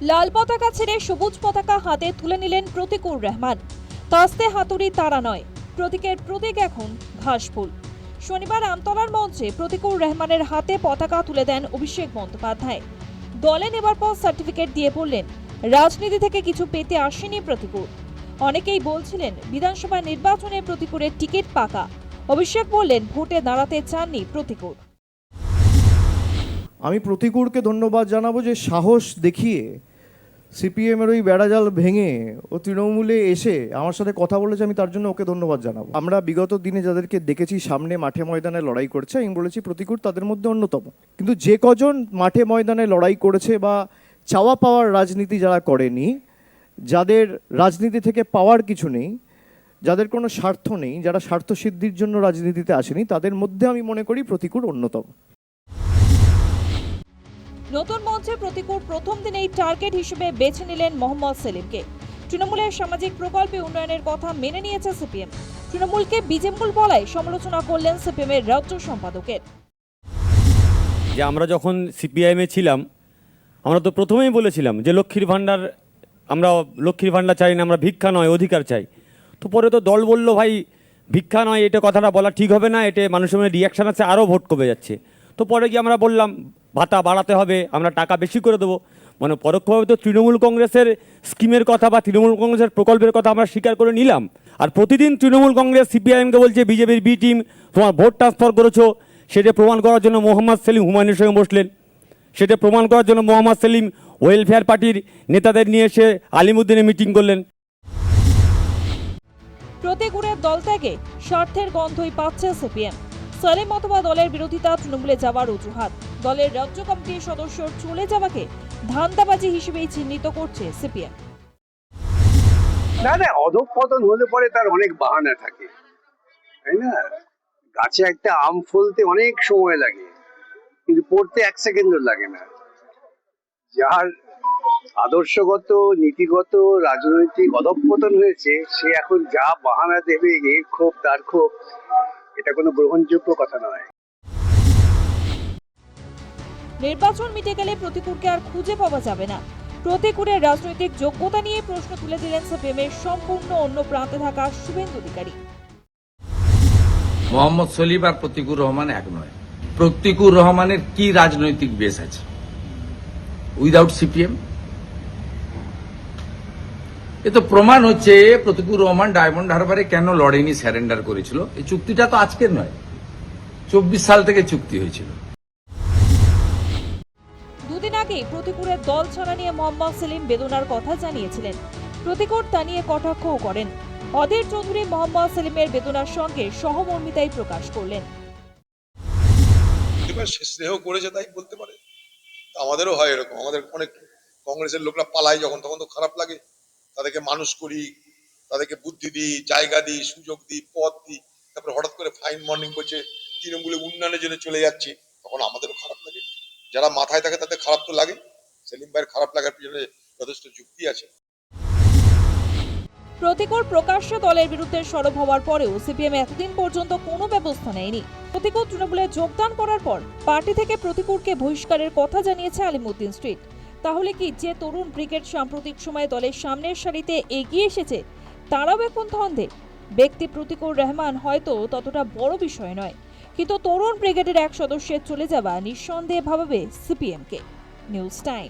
লাল পতাকা ছেড়ে সবুজ পতাকা হাতে তুলে নিলেন প্রতীকুর রহমান। তাস্তে হাতুড়ি তারা নয়, প্রতীকের প্রতীক এখন ঘাসফুল। শনিবার আমতলার মঞ্চে প্রতীকুর রহমানের হাতে পতাকা তুলে দেন অভিষেক বন্দ্যোপাধ্যায়। দলে নেবার পর সার্টিফিকেট দিয়ে বললেন, রাজনীতি থেকে কিছু পেতে আসেনি প্রতীকুর। অনেকেই বলছিলেন বিধানসভা নির্বাচনে প্রতীকুরের টিকিট পাকা। অভিষেক বললেন, ভোটে দাঁড়াতে চাননি প্রতীকুর। আমি প্রতীকুরকে ধন্যবাদ জানাবো যে সাহস দেখিয়ে সিপিএমের ওই বেড়াজাল ভেঙে ও তৃণমূলে এসে আমার সাথে কথা বলেছে, আমি তার জন্য ওকে ধন্যবাদ জানাবো। আমরা বিগত দিনে যাদেরকে দেখেছি সামনে মাঠে ময়দানে লড়াই করছে, আমি বলেছি প্রতীকুর তাদের মধ্যে অন্যতম। কিন্তু যে কজন মাঠে ময়দানে লড়াই করেছে বা চাওয়া পাওয়ার রাজনীতি যারা করেনি, যাদের রাজনীতি থেকে পাওয়ার কিছু নেই, যাদের কোনো স্বার্থ নেই, যারা স্বার্থ সিদ্ধির জন্য রাজনীতিতে আসেনি, তাদের মধ্যে আমি মনে করি প্রতীকুর অন্যতম। নতুন মঞ্চে প্রতীকুর প্রথম দিনেই টার্গেট হিসেবে বেছে নিলেন মোহাম্মদ সেলিমকে। তৃণমূলের সামাজিক প্রকল্পে উন্নয়নের কথা মেনে নিয়েছে সিপিএম। তৃণমূলকে বিজেমূল বলায় সমালোচনা করলেন সিপিএমের রাজ্য সম্পাদকের। যে আমরা যখন সিপিআইএমে ছিলাম, আমরা তো প্রথমেই বলেছিলাম যে লক্ষ্মীর ভাণ্ডার, আমরা লক্ষ্মীর ভাণ্ডার চাই না, আমরা ভিক্ষা নয় অধিকার চাই। তো পরে তো দল বলল, ভাই ভিক্ষা নয়, এটা কথাটা বলা ঠিক হবে না, এটা মানুষের মধ্যে রিয়াকশান আছে, আরও ভোট কমে যাচ্ছে। তো পরে গিয়ে আমরা বললাম ভাতা বাড়াতে হবে, আমরা টাকা বেশি করে দেবো। মানে পরোক্ষভাবে তো তৃণমূল কংগ্রেসের স্কিমের কথা বা তৃণমূল কংগ্রেসের প্রকল্পের কথা আমরা স্বীকার করে নিলাম। আর প্রতিদিন তৃণমূল কংগ্রেস সিপিআইএমকে বলছে বিজেপির বি টিম তোমার ভোট ট্রান্সফার করেছো, সেটা প্রমাণ করার জন্য মোহাম্মদ সেলিম হুমায়ুনের সঙ্গে বসলেন। সেটা প্রমাণ করার জন্য মোহাম্মদ সেলিম ওয়েলফেয়ার পার্টির নেতাদের নিয়ে এসে আলিমুদ্দিনে মিটিং করলেন। প্রতীকুরের দল ত্যাগে স্বার্থের গন্ধই পাচ্ছে সিপিএম। সেলিম অথবা দলের বিরোধিতা তৃণমূলে যাওয়ার অজুহাত। দলের রাজ্য কমিটির সদস্য চলে যাওয়াকে ধান্দাবাজি হিসেবেই চিহ্নিত করছে সিপিএম। না না, অধঃপতন হলে পরে তার অনেক বাহানা থাকে, তাই না? গাছে একটা আম ফলতে অনেক সময় লাগে, কিন্তু পড়তে 1 সেকেন্ডও লাগে না। যার আদর্শগত নীতিগত রাজনৈতিক অধঃপতন হয়েছে, সে এখন যা বাহানা দেবে, এর ক্ষোভ তার ক্ষোভ, এটা কোনো গ্রহণযোগ্য কথা নয়। নির্বাচন মিটে গেলে প্রতীকুরকে আর খুঁজে পাওয়া যাবে না। প্রতীকুরের রাজনৈতিক যোগ্যতা নিয়ে প্রশ্ন তুলে দিলেন সিপিএমের সম্পূর্ণ অন্য প্রান্তে থাকা শুভেন্দু অধিকারী। মোহাম্মদ সলিম আর প্রতীকুর রহমান এক নয়। প্রতীকুর রহমানের কি রাজনৈতিক বেস আছে উইদাউট সিপিএম? এ তো প্রমাণ হচ্ছে প্রতীকুর রহমান ডায়মন্ড হারবারে কেন লড়েনি, স্যারেন্ডার করেছিল। এই চুক্তিটা তো আজকের নয়, 24 সাল থেকে চুক্তি হয়েছিল। দুদিন আগে প্রতীকুরের দল ছাড়া নিয়ে মোহাম্মদ সেলিম বেদনার কথা জানিয়েছিলেন। প্রতীকুর তা নিয়ে কটাক্ষও করেন। অধীর চৌধুরী মোহাম্মদ সেলিমের বেদনার সঙ্গে সহমর্মিতাই প্রকাশ করলেন। স্নেহ করেছে তাই বলতে পারে, আমাদেরও হয় এরকম। আমাদের অনেক কংগ্রেসের লোকরা পালায় যখন, তখন তো খারাপ লাগে। তাদেরকে মানুষ করি, তাদেরকে বুদ্ধি দিই, জায়গা দিই, সুযোগ দিই, পদ দিই, তারপরে হঠাৎ করে ফাইন মর্নিং করছে, তৃণমূলে উন্নয়নের জন্য চলে যাচ্ছে, তখন আমাদেরও খারাপ লাগে। যারা মাথায় থাকে তাদের খারাপ তো লাগে। সেলিম ভাইয়ের খারাপ লাগার পিছনে যথেষ্ট যুক্তি আছে। প্রতীকুর প্রকাশ্যে দলের বিরুদ্ধে সরব হওয়ার পরেও সিপিএম এতদিন পর্যন্ত কোনো ব্যবস্থা নেয়নি। প্রতীকুর তৃণমূলে যোগদান করার পর পার্টি থেকে প্রতীকুরকে বহিষ্কারের কথা জানিয়েছে আলিমুদ্দিন স্ট্রিট। তাহলে কি যে তরুণ ব্রিগেড সাম্প্রতিক সময়ে দলের সামনের সারিতে এগিয়ে এসেছে তারাও এখন ধন্দে? ব্যক্তি প্রতীকুর রহমান হয়তো ততটা বড় বিষয় নয়, কিন্তু তরুণ ব্রিগেডের এক সদস্যের চলে যাওয়া নিঃসন্দেহে ভাবাবে সিপিএমকে। News time.